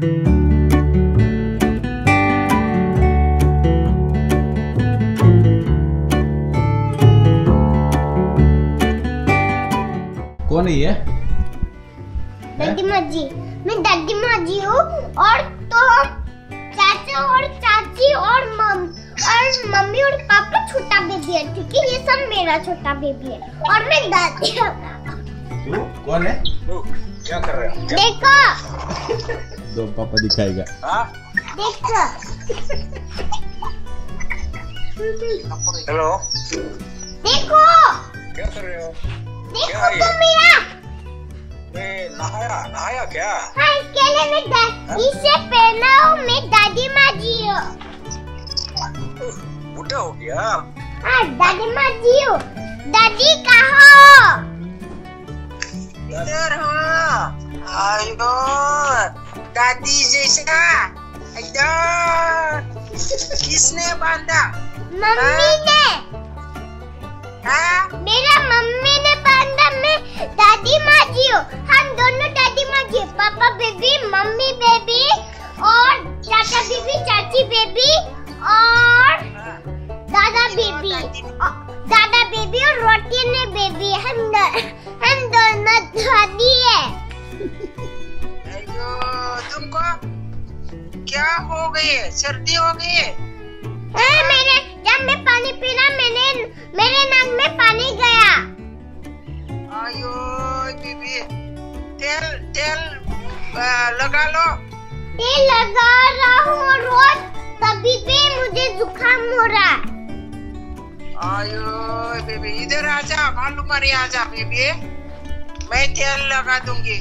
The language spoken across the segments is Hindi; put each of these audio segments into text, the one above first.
कौन है ये? दादी माँ जी। मैं दादी माँ जी हूँ और तो चाचा और चाची और मम्मी और पापा छोटा बेबी है, क्योंकि ये सब मेरा छोटा बेबी है और मैं दादी हूँ। तू कौन है? क्या कर रहे हो? देखो। दो पापा दिखाएगा। देखो। हेलो। देखो। क्या कर रहे हो? देखो तो मेरा। नहाया क्या? हाँ, इसके लिए मैं दादी से पहना हूँ। मैं दादी माँ जी हूँ। बूढ़ा हो गया? हाँ, दादी माँ जी हूँ। दादी कहाँ हो? इधर हो। आयो, दादी जैसा। किसने बांधा? मम्मी ने। हाँ? मेरा मम्मी ने बांधा। मैं दादी माँ जी हूँ। हम दोनों दादी माँ जी। पापा बेबी, मम्मी बेबी और चाचा बेबी, चाची बेबी और दादा बेबी और रोटी ने बेबी। हम दोनों दादी है। अयो, तुमको क्या हो गई? सर्दी हो गई? जब मैं पानी पीना मेरे नाक में पानी गया। आयो बीबी, तेल लगा लो। तेल लगा रहा हूँ रोज, तभी भी मुझे जुकाम हो रहा है। आयो बेबी, इधर आजा, मालूम आजा बेबी, मैं तेल लगा दूंगी।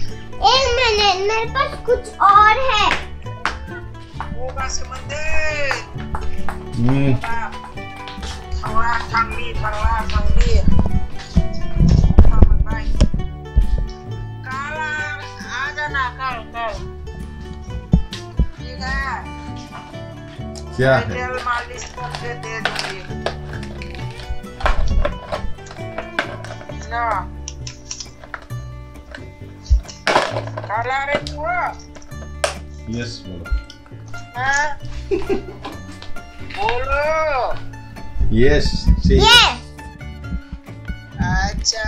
एक मिनट, मेरे पास कुछ और है। होगा समझे? थोड़ा ठंडी। काला आजा ना, कल ठीक है? क्या है? तेल मालिश करके दे दूंगी ना। काला रे तू? यस बोलो। हाँ? बोलो। यस। Yes. अच्छा,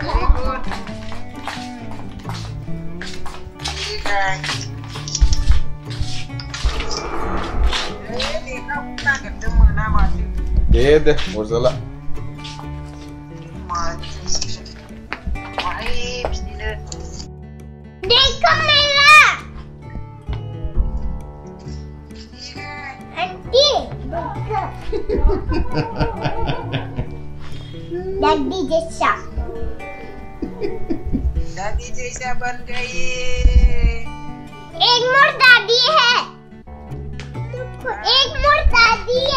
वेरी गुड। ठीक है। देखा कितना करते मना मारते। दे मोज़रेला। देखो मेरा। आंटी दादी जैसा बन गई। एक मोर दादी है। एक मोर दादी है।